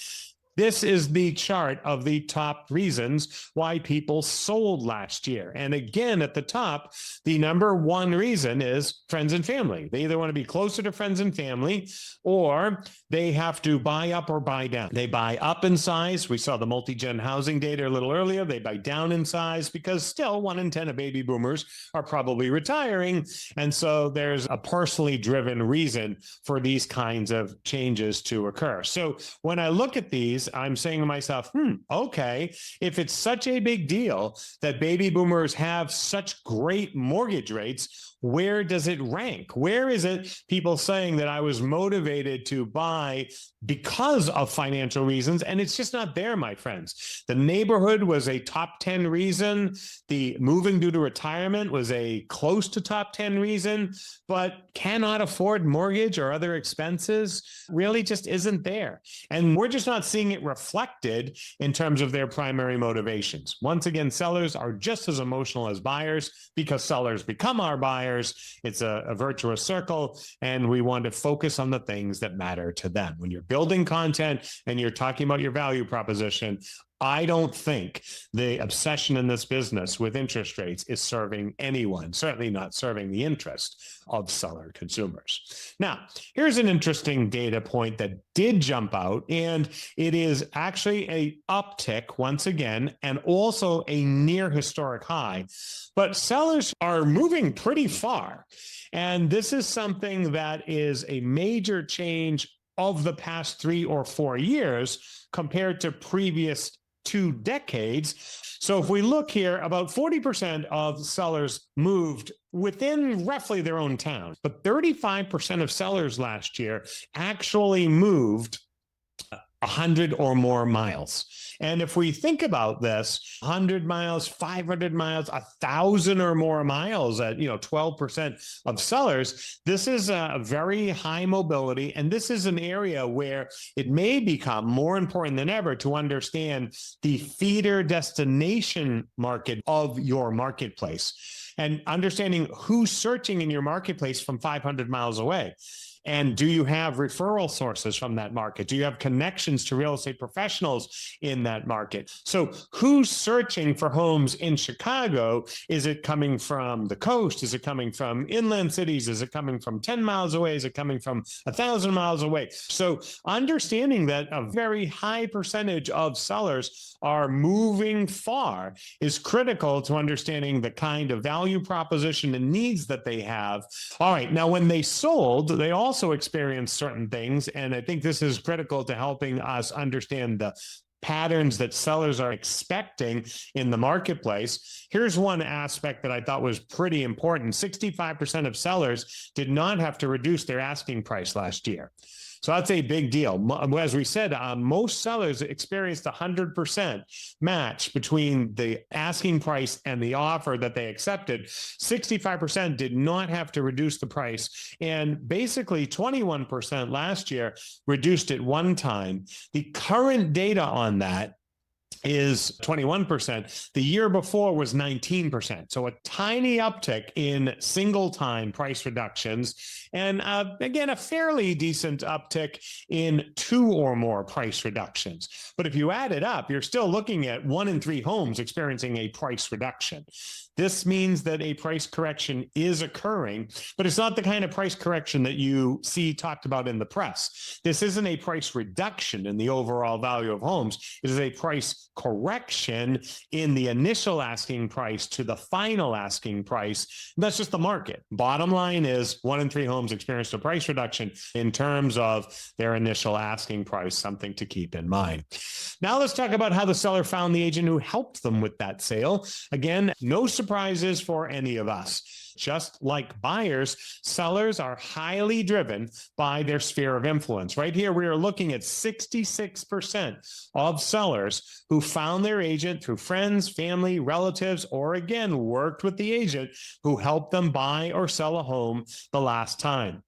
This is the chart of the top reasons why people sold last year. And again, at the top, the number one reason is friends and family. They either want to be closer to friends and family, or they have to buy up or buy down. They buy up in size. We saw the multi-gen housing data a little earlier. They buy down in size because still 1 in 10 of baby boomers are probably retiring. And so there's a personally driven reason for these kinds of changes to occur. So when I look at these, I'm saying to myself, okay, if it's such a big deal that baby boomers have such great mortgage rates, where does it rank? Where is it people saying that I was motivated to buy because of financial reasons? And it's just not there, my friends. The neighborhood was a top 10 reason. The moving due to retirement was a close to top 10 reason, but cannot afford mortgage or other expenses really just isn't there. And we're just not seeing it reflected in terms of their primary motivations. Once again, sellers are just as emotional as buyers because sellers become our buyers. It's a virtuous circle, and we want to focus on the things that matter to them. When you're building content and you're talking about your value proposition, I don't think the obsession in this business with interest rates is serving anyone, certainly not serving the interest of seller consumers. Now, here's an interesting data point that did jump out, and it is actually a uptick once again, and also a near historic high. But sellers are moving pretty far. And this is something that is a major change of the past 3 or 4 years compared to previous 2 decades. So if we look here, about 40% of sellers moved within roughly their own town, but 35% of sellers last year actually moved 100 or more miles. And if we think about this, 100 miles, 500 miles, 1,000 or more miles at 12% of sellers, this is a very high mobility. And this is an area where it may become more important than ever to understand the feeder destination market of your marketplace and understanding who's searching in your marketplace from 500 miles away. And do you have referral sources from that market? Do you have connections to real estate professionals in that market? So who's searching for homes in Chicago? Is it coming from the coast? Is it coming from inland cities? Is it coming from 10 miles away? Is it coming from 1,000 miles away? So understanding that a very high percentage of sellers are moving far is critical to understanding the kind of value proposition and needs that they have. All right, now when they sold, they also experienced certain things, and I think this is critical to helping us understand the patterns that sellers are expecting in the marketplace. Here's one aspect that I thought was pretty important. 65% of sellers did not have to reduce their asking price last year. So that's a big deal. As we said, most sellers experienced 100% match between the asking price and the offer that they accepted. 65% did not have to reduce the price. And basically 21% last year reduced it one time. The current data on that is 21%. The year before was 19%. So a tiny uptick in single time price reductions. And again, a fairly decent uptick in 2 or more price reductions. But if you add it up, you're still looking at 1 in 3 homes experiencing a price reduction. This means that a price correction is occurring, but it's not the kind of price correction that you see talked about in the press. This isn't a price reduction in the overall value of homes. It is a price correction in the initial asking price to the final asking price. That's just the market. Bottom line is 1 in 3 homes experienced a price reduction in terms of their initial asking price, something to keep in mind. Now let's talk about how the seller found the agent who helped them with that sale. Again, no surprises for any of us. Just like buyers, sellers are highly driven by their sphere of influence. Right here, we are looking at 66% of sellers who found their agent through friends, family, relatives, or again, worked with the agent who helped them buy or sell a home the last time.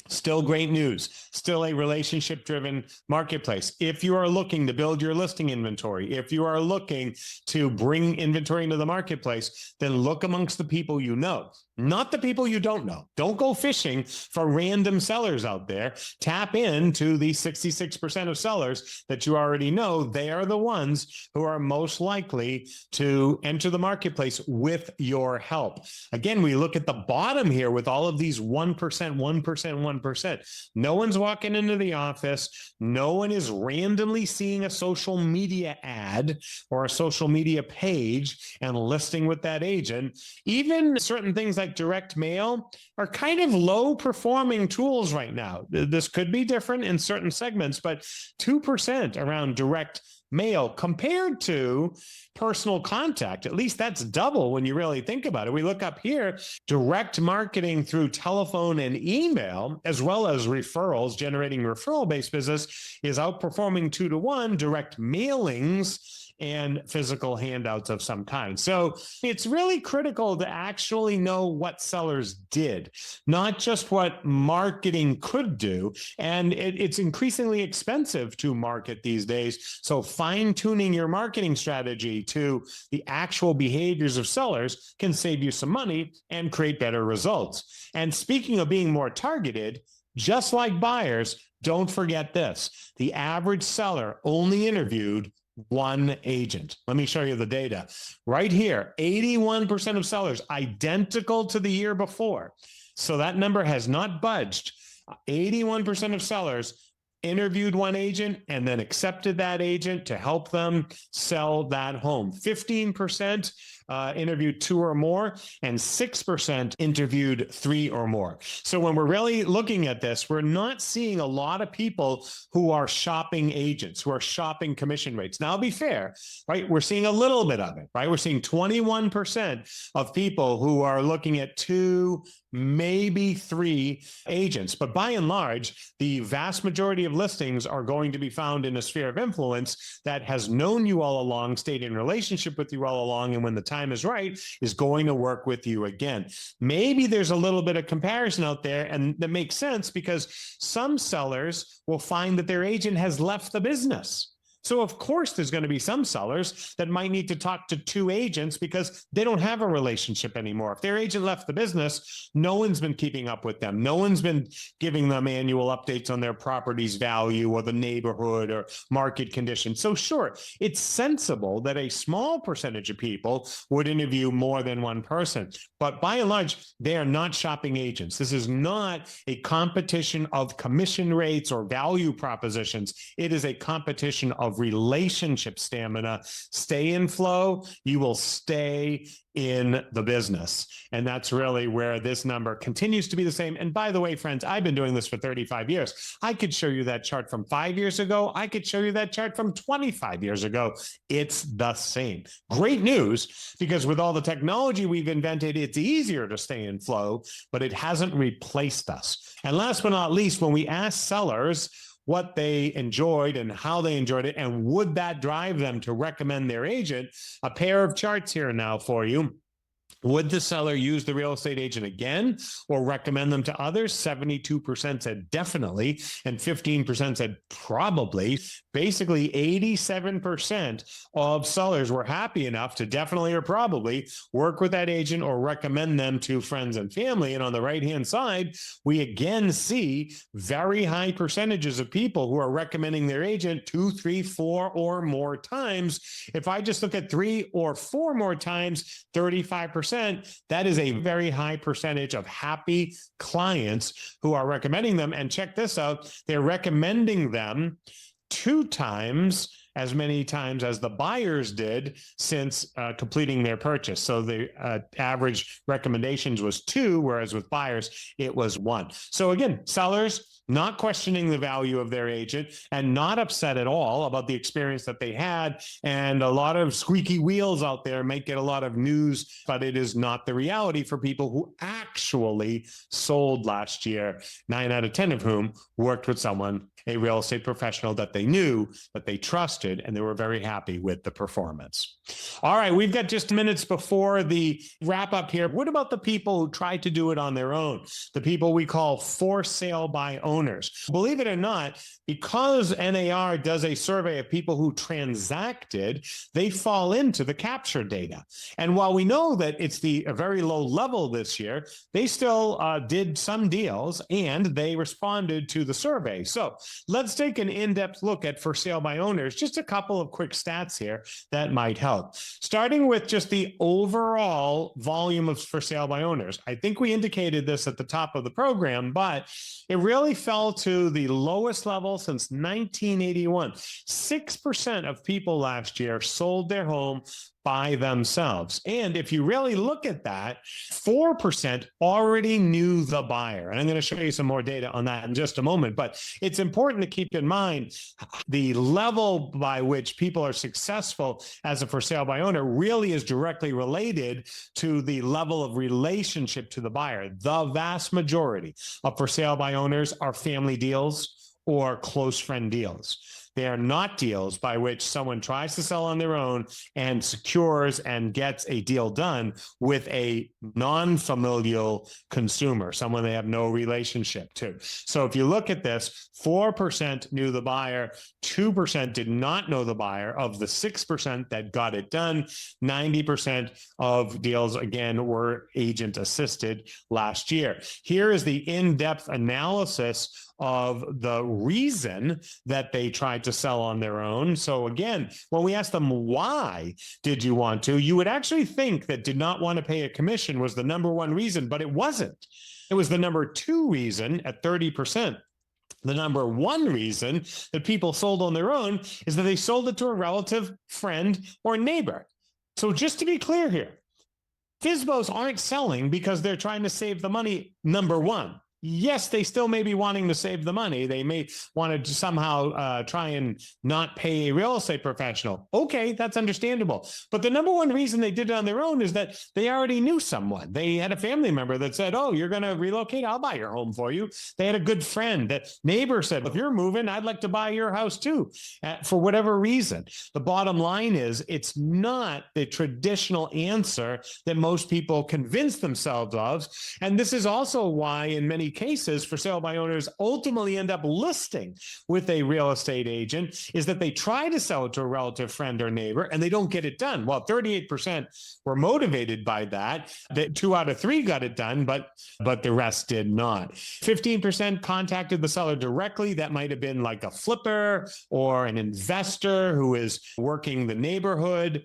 Still great news, still a relationship-driven marketplace. If you are looking to build your listing inventory, if you are looking to bring inventory into the marketplace, then look amongst the people you know, not the people you don't know. Don't go fishing for random sellers out there. Tap into the 66% of sellers that you already know. They are the ones who are most likely to enter the marketplace with your help. Again, we look at the bottom here with all of these 1%, 1%, 1%. No one's walking into the office. No one is randomly seeing a social media ad or a social media page and listing with that agent. Even certain things like direct mail are kind of low performing tools right now. This could be different in certain segments, but 2% around direct mail compared to personal contact. At least that's double when you really think about it. We look up here, direct marketing through telephone and email, as well as referrals, generating referral-based business is outperforming 2 to 1, direct mailings and physical handouts of some kind. So it's really critical to actually know what sellers did, not just what marketing could do. And it's increasingly expensive to market these days. So fine-tuning your marketing strategy to the actual behaviors of sellers can save you some money and create better results. And speaking of being more targeted, just like buyers, don't forget this. The average seller only interviewed one agent. Let me show you the data. Right here, 81% of sellers, identical to the year before. So that number has not budged. 81% of sellers interviewed one agent and then accepted that agent to help them sell that home. 15% interviewed two or more, and 6% interviewed three or more. So when we're really looking at this, we're not seeing a lot of people who are shopping agents, who are shopping commission rates. Now, I'll be fair, right? We're seeing a little bit of it, right? We're seeing 21% of people who are looking at two, maybe three agents. But by and large, the vast majority of listings are going to be found in a sphere of influence that has known you all along, stayed in relationship with you all along, and when the time is right, is going to work with you again. Maybe there's a little bit of comparison out there, and that makes sense because some sellers will find that their agent has left the business. So, of course, there's going to be some sellers that might need to talk to two agents because they don't have a relationship anymore. If their agent left the business, no one's been keeping up with them. No one's been giving them annual updates on their property's value or the neighborhood or market conditions. So, sure, it's sensible that a small percentage of people would interview more than one person. But by and large, they are not shopping agents. This is not a competition of commission rates or value propositions. It is a competition of relationship stamina. Stay in flow, you will stay in the business. And that's really where this number continues to be the same. And by the way, friends, I've been doing this for 35 years. I could show you that chart from 5 years ago. I could show you that chart from 25 years ago. It's the same. Great news, because with all the technology we've invented, it's easier to stay in flow, but it hasn't replaced us. And last but not least, when we ask sellers what they enjoyed and how they enjoyed it, and would that drive them to recommend their agent, a pair of charts here now for you. Would the seller use the real estate agent again or recommend them to others? 72% said definitely, and 15% said probably. Basically, 87% of sellers were happy enough to definitely or probably work with that agent or recommend them to friends and family. And on the right-hand side, we again see very high percentages of people who are recommending their agent 2, 3, 4 or more times. If I just look at 3 or 4 more times, 35%. That is a very high percentage of happy clients who are recommending them. And check this out, they're recommending them 2 times as many times as the buyers did since completing their purchase. So the average recommendations was 2, whereas with buyers, it was 1. So again, sellers not questioning the value of their agent and not upset at all about the experience that they had. And a lot of squeaky wheels out there might get a lot of news, but it is not the reality for people who actually sold last year, 9 out of 10 of whom worked with someone, a real estate professional that they knew, that they trusted, and they were very happy with the performance. All right, we've got just minutes before the wrap up here. What about the people who tried to do it on their own? The people we call for sale by owners. Believe it or not, because NAR does a survey of people who transacted, they fall into the capture data. And while we know that it's a very low level this year, they still did some deals and they responded to the survey. So let's take an in-depth look at for sale by owners. Just a couple of quick stats here that might help. Starting with just the overall volume of for sale by owners. I think we indicated this at the top of the program, but it really fell to the lowest level since 1981. 6% of people last year sold their home by themselves. And if you really look at that, 4% already knew the buyer. And I'm going to show you some more data on that in just a moment. But it's important to keep in mind the level by which people are successful as a for sale by owner really is directly related to the level of relationship to the buyer. The vast majority of for sale by owners are family deals or close friend deals. They are not deals by which someone tries to sell on their own and secures and gets a deal done with a non-familial consumer, someone they have no relationship to. So if you look at this, 4% knew the buyer, 2% did not know the buyer. Of the 6% that got it done, 90% of deals, again, were agent assisted last year. Here is the in-depth analysis of the reason that they tried to sell on their own. So again, when we ask them, why did you want to, you would actually think that did not want to pay a commission was the number one reason, but it wasn't. It was the number two reason at 30%. The number one reason that people sold on their own is that they sold it to a relative, friend, or neighbor. So just to be clear here, FSBOs aren't selling because they're trying to save the money, number one. Yes, they still may be wanting to save the money. They may want to somehow try and not pay a real estate professional. Okay, that's understandable. But the number one reason they did it on their own is that they already knew someone. They had a family member that said, oh, you're going to relocate? I'll buy your home for you. They had a good friend. That neighbor said, if you're moving, I'd like to buy your house too, for whatever reason. The bottom line is it's not the traditional answer that most people convince themselves of. And this is also why in many cases for sale by owners ultimately end up listing with a real estate agent is that they try to sell it to a relative, friend, or neighbor, and they don't get it done. Well, 38% were motivated by that. That 2 out of 3 got it done, but the rest did not. 15% contacted the seller directly. That might have been like a flipper or an investor who is working the neighborhood.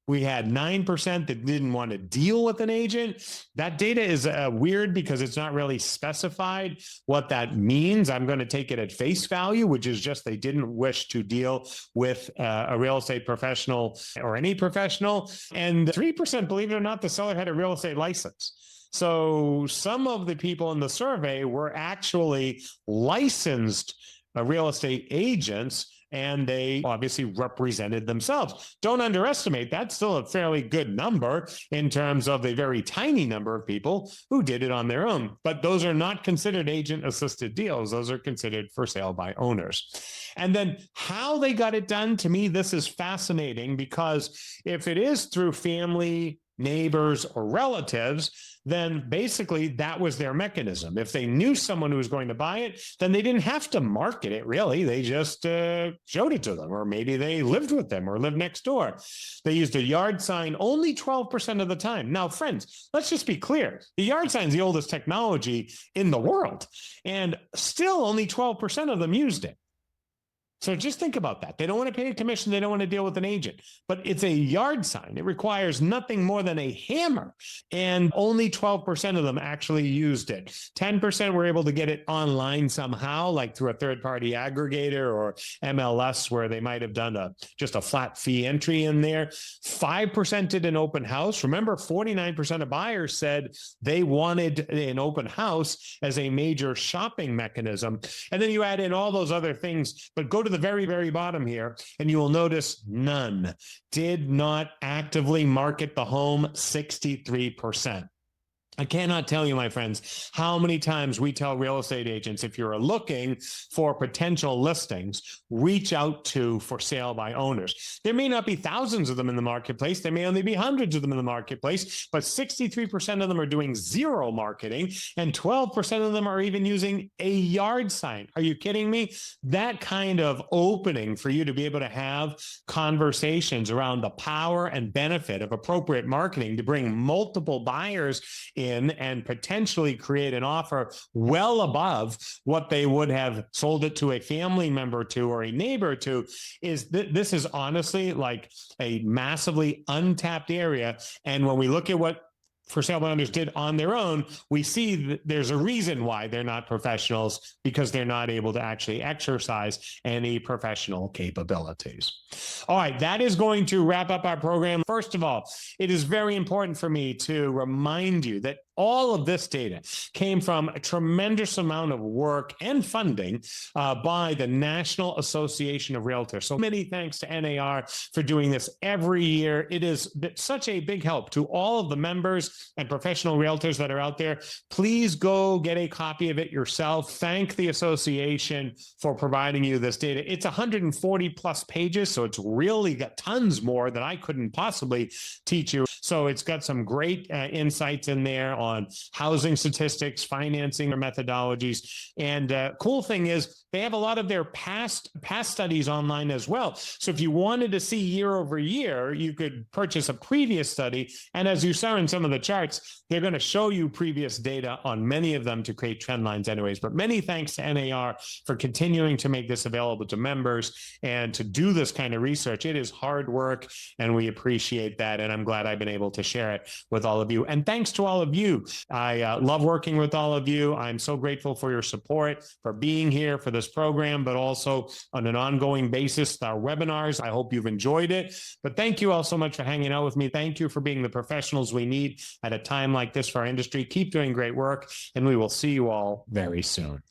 We had 9% that didn't want to deal with an agent. That data is weird because it's not really specified what that means. I'm going to take it at face value, which is just they didn't wish to deal with a real estate professional or any professional. And 3%, believe it or not, the seller had a real estate license. So some of the people in the survey were actually licensed real estate agents, and they obviously represented themselves. Don't underestimate, that's still a fairly good number in terms of a very tiny number of people who did it on their own. But those are not considered agent-assisted deals. Those are considered for sale by owners. And then how they got it done, to me, this is fascinating because if it is through family, neighbors, or relatives, then basically that was their mechanism. If they knew someone who was going to buy it, then they didn't have to market it, really. They just showed it to them, or maybe they lived with them or lived next door. They used a yard sign only 12% of the time. Now, friends, let's just be clear. The yard sign is the oldest technology in the world, and still only 12% of them used it. So just think about that. They don't want to pay a commission. They don't want to deal with an agent, but it's a yard sign. It requires nothing more than a hammer, and only 12% of them actually used it. 10% were able to get it online somehow, like through a third-party aggregator or MLS, where they might have done just a flat fee entry in there. 5% did an open house. Remember, 49% of buyers said they wanted an open house as a major shopping mechanism. And then you add in all those other things, but go to the very, very bottom here, and you will notice none did not actively market the home, 63%. I cannot tell you, my friends, how many times we tell real estate agents, if you're looking for potential listings, reach out to for sale by owners. There may not be thousands of them in the marketplace. There may only be hundreds of them in the marketplace, but 63% of them are doing zero marketing, and 12% of them are even using a yard sign. Are you kidding me? That kind of opening for you to be able to have conversations around the power and benefit of appropriate marketing to bring multiple buyers in and potentially create an offer well above what they would have sold it to a family member to or a neighbor to, is this is honestly like a massively untapped area. And when we look at what for sale by owners did on their own, we see that there's a reason why they're not professionals, because they're not able to actually exercise any professional capabilities. All right, that is going to wrap up our program. First of all, it is very important for me to remind you that all of this data came from a tremendous amount of work and funding by the National Association of Realtors. So many thanks to NAR for doing this every year. It is such a big help to all of the members and professional realtors that are out there. Please go get a copy of it yourself. Thank the association for providing you this data. It's 140 plus pages, so it's really got tons more that I couldn't possibly teach you. So it's got some great insights in there on housing statistics, financing or methodologies. And cool thing is they have a lot of their past studies online as well. So if you wanted to see year over year, you could purchase a previous study. And as you saw in some of the charts, they're going to show you previous data on many of them to create trend lines anyways. But many thanks to NAR for continuing to make this available to members and to do this kind of research. It is hard work, and we appreciate that. And I'm glad I've been able to share it with all of you. And thanks to all of you. I love working with all of you. I'm so grateful for your support, for being here for this program, but also on an ongoing basis, our webinars. I hope you've enjoyed it. But thank you all so much for hanging out with me. Thank you for being the professionals we need at a time like this for our industry. Keep doing great work, and we will see you all very soon.